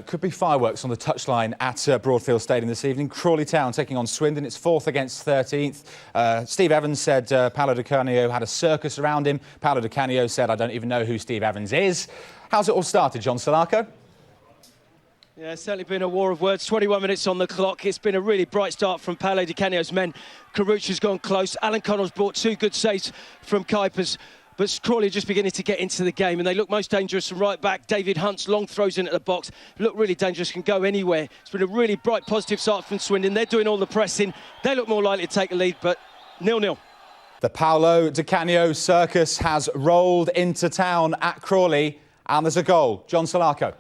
Could be fireworks on the touchline at Broadfield Stadium this evening. Crawley Town taking on Swindon. It's 4th against 13th. Steve Evans said Paolo di Canio had a circus around him. Paolo di Canio said, I don't even know who Steve Evans is. How's it all started, John Salako? Yeah, it's certainly been a war of words. 21 minutes on the clock. It's been a really bright start from Paolo di Canio's men. Carucci's gone close. Alan Connell's brought 2 good saves from Kuipers. But Crawley are just beginning to get into the game, and they look most dangerous from right back. David Hunt's long throws into the box look really dangerous, can go anywhere. It's been a really bright, positive start from Swindon. They're doing all the pressing. They look more likely to take the lead, but 0-0. The Paolo di Canio circus has rolled into town at Crawley, and there's a goal. John Salako.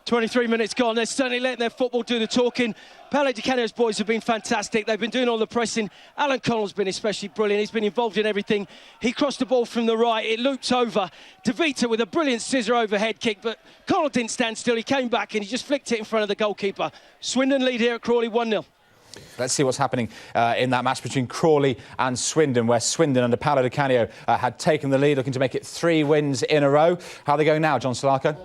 23 minutes gone. They're certainly letting their football do the talking. Paolo di Canio's boys have been fantastic. They've been doing all the pressing. Alan Connell's been especially brilliant. He's been involved in everything. He crossed the ball from the right. It looped over. De Vita with a brilliant scissor overhead kick, but Connell didn't stand still. He came back and he just flicked it in front of the goalkeeper. Swindon lead here at Crawley 1-0. Let's see what's happening in that match between Crawley and Swindon, where Swindon under Paolo di Canio had taken the lead, looking to make it 3 wins in a row. How are they going now, John Salako?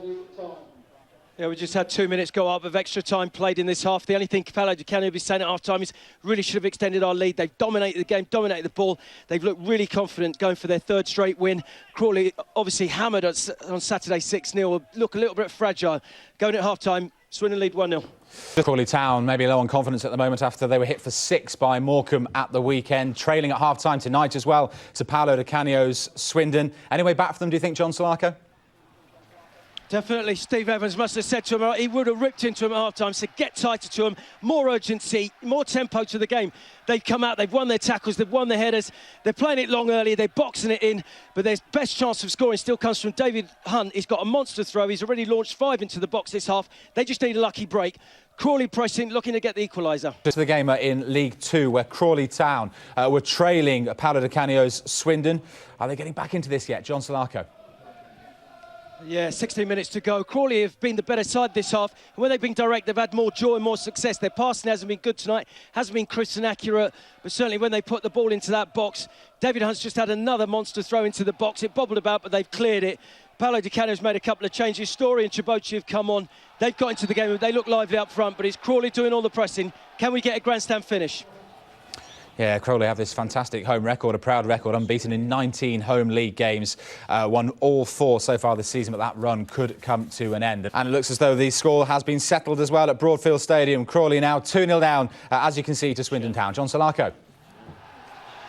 Yeah, we just had 2 minutes go up of extra time played in this half. The only thing Paolo di Canio will be saying at half-time is really should have extended our lead. They've dominated the game, dominated the ball. They've looked really confident going for their 3rd straight win. Crawley obviously hammered us on Saturday 6-0, look a little bit fragile. Going at half-time, Swindon lead 1-0. Crawley Town maybe low on confidence at the moment after they were hit for 6 by Morecambe at the weekend, trailing at half-time tonight as well to Paolo di Canio's Swindon. Any way back for them, do you think, John Salako? Definitely. Steve Evans must have said to him, he would have ripped into him at half-time, said get tighter to him, more urgency, more tempo to the game. They've come out, they've won their tackles, they've won their headers, they're playing it long early, they're boxing it in, but their best chance of scoring still comes from David Hunt. He's got a monster throw, he's already launched 5 into the box this half. They just need a lucky break. Crawley pressing, looking to get the equaliser. Just the game in League 2, where Crawley Town were trailing Paolo di Canio's Swindon. Are they getting back into this yet, John Salako? Yeah, 16 minutes to go. Crawley have been the better side this half. And when they've been direct, they've had more joy and more success. Their passing hasn't been good tonight, hasn't been crisp and accurate. But certainly when they put the ball into that box, David Hunt's just had another monster throw into the box. It bobbled about, but they've cleared it. Paolo di Canio's made a couple of changes. Story and Chibochi have come on. They've got into the game. They look lively up front, but it's Crawley doing all the pressing. Can we get a grandstand finish? Yeah, Crawley have this fantastic home record, a proud record, unbeaten in 19 home league games, won all 4 so far this season, but that run could come to an end. And it looks as though the score has been settled as well at Broadfield Stadium. Crawley now 2-0 down, as you can see, to Swindon Town. John Salako.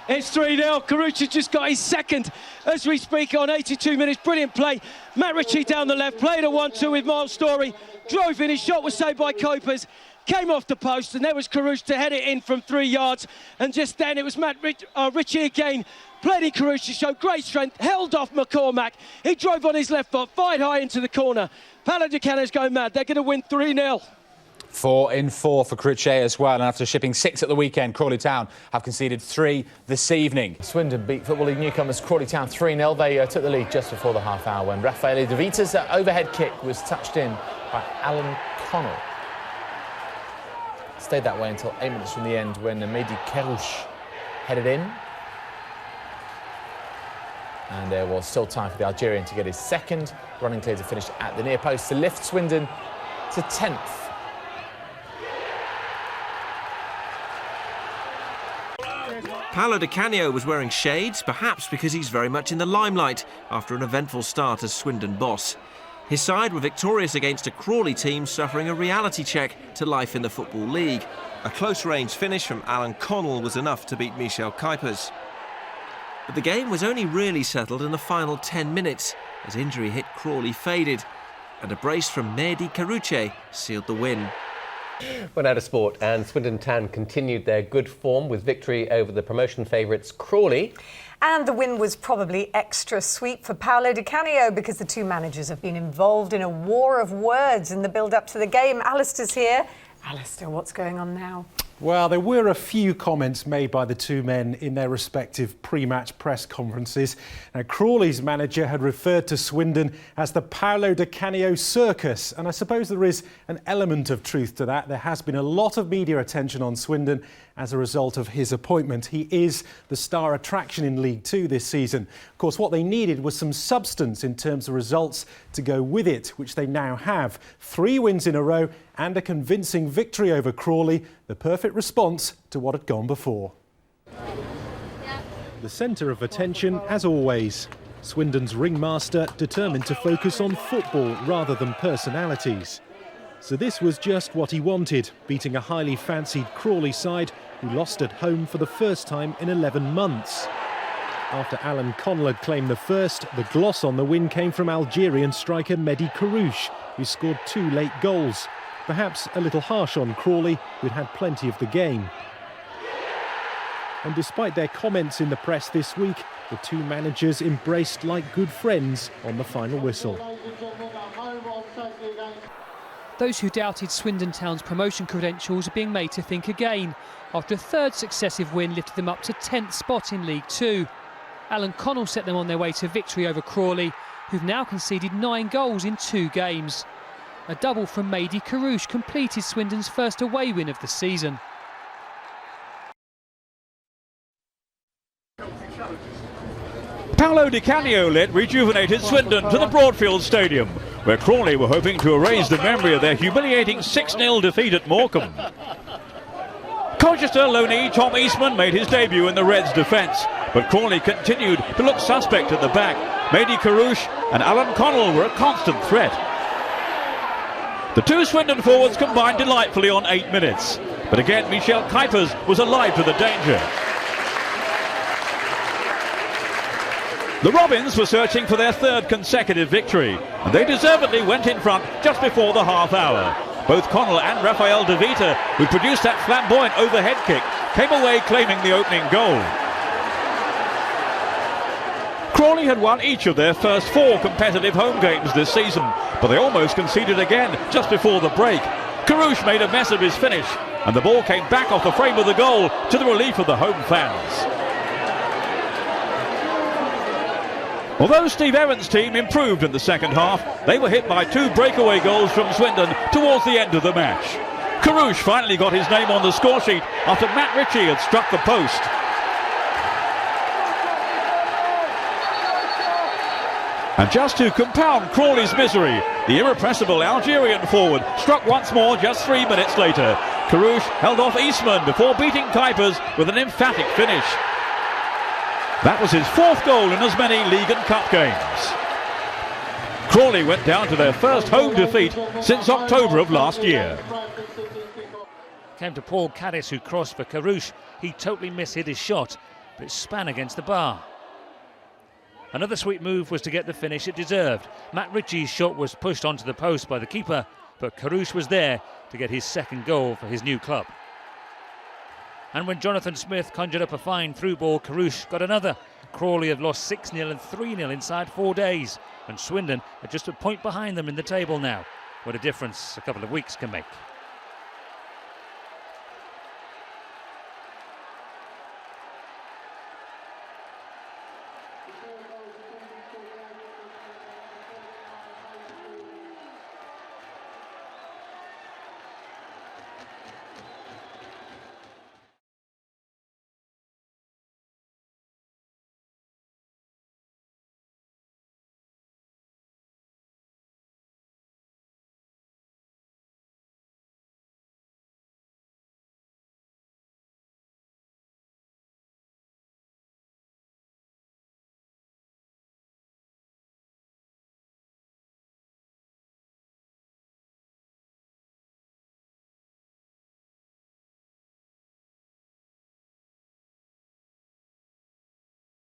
It's 3-0. Carucci just got his 2nd as we speak on 82 minutes. Brilliant play. Matt Ritchie down the left, played a 1-2 with Miles Story, drove in, his shot was saved by Kuipers. Came off the post, and there was Carucci to head it in from 3 yards. And just then it was Ritchie again. Played in Carucci, showed great strength, held off McCormack. He drove on his left foot, fired high into the corner. Paolo di Canio's going mad. They're going to win 3-0. 4 in 4 for Carucci as well. And after shipping 6 at the weekend, Crawley Town have conceded 3 this evening. Swindon beat Football League newcomers Crawley Town 3-0. They took the lead just before the half-hour when Raffaele De Vita's overhead kick was touched in by Alan Connell. Stayed that way until 8 minutes from the end when Mehdi Kerouche headed in. And there was still time for the Algerian to get his 2nd, running clear to finish at the near post to lift Swindon to 10th. Paolo di Canio was wearing shades, perhaps because he's very much in the limelight after an eventful start as Swindon boss. His side were victorious against a Crawley team suffering a reality check to life in the Football League. A close-range finish from Alan Connell was enough to beat Michel Kuipers. But the game was only really settled in the final 10 minutes as injury hit Crawley faded and a brace from Mehdi Carucci sealed the win. Well, out of sport, and Swindon Town continued their good form with victory over the promotion favourites Crawley. And the win was probably extra sweet for Paolo di Canio because the 2 managers have been involved in a war of words in the build-up to the game. Alistair's here. Alistair, what's going on now? Well, there were a few comments made by the 2 men in their respective pre-match press conferences. Now, Crawley's manager had referred to Swindon as the Paolo di Canio circus, and I suppose there is an element of truth to that. There has been a lot of media attention on Swindon as a result of his appointment. He is the star attraction in League Two this season. Of course, what they needed was some substance in terms of results to go with it, which they now have. 3 wins in a row and a convincing victory over Crawley, the perfect response to what had gone before. The centre of attention, as always. Swindon's ringmaster determined to focus on football rather than personalities. So this was just what he wanted, beating a highly fancied Crawley side who lost at home for the first time in 11 months. After Alan Connell had claimed the first, the gloss on the win came from Algerian striker Mehdi Karouche, who scored 2 late goals. Perhaps a little harsh on Crawley, who'd had plenty of the game. And despite their comments in the press this week, the 2 managers embraced like good friends on the final whistle. Those who doubted Swindon Town's promotion credentials are being made to think again, after a 3rd successive win lifted them up to 10th spot in League Two. Alan Connell set them on their way to victory over Crawley, who've now conceded 9 goals in 2 games. A double from Mehdi Karouche completed Swindon's first away win of the season. Paolo di Canio led rejuvenated Swindon to the Broadfield Stadium, where Crawley were hoping to erase the memory of their humiliating 6-0 defeat at Morecambe. Colchester loanee Tom Eastman made his debut in the Reds' defence, but Crawley continued to look suspect at the back. Mehdi Karouche and Alan Connell were a constant threat. The 2 Swindon forwards combined delightfully on 8 minutes, but again Michel Kuipers was alive to the danger. The Robins were searching for their 3rd consecutive victory, and they deservedly went in front just before the half hour. Both Connell and Rafael De Vita, who produced that flamboyant overhead kick, came away claiming the opening goal. Crawley had won each of their first 4 competitive home games this season, but they almost conceded again just before the break. Karouche made a mess of his finish, and the ball came back off the frame of the goal to the relief of the home fans. Although Steve Evans' team improved in the second half, they were hit by 2 breakaway goals from Swindon towards the end of the match. Karouche finally got his name on the scoresheet after Matt Ritchie had struck the post. And just to compound Crawley's misery, the irrepressible Algerian forward struck once more just 3 minutes later. Karouche held off Eastman before beating Kuipers with an emphatic finish. That was his 4th goal in as many league and cup games. Crawley went down to their first home defeat since October of last year. Came to Paul Caddis, who crossed for Karouche. He totally mishit his shot, but it span against the bar. Another sweet move was to get the finish it deserved. Matt Ritchie's shot was pushed onto the post by the keeper, but Karouche was there to get his 2nd goal for his new club. And when Jonathan Smith conjured up a fine through ball, Karouche got another. Crawley had lost 6-0 and 3-0 inside 4 days, and Swindon are just a point behind them in the table now. What a difference a couple of weeks can make.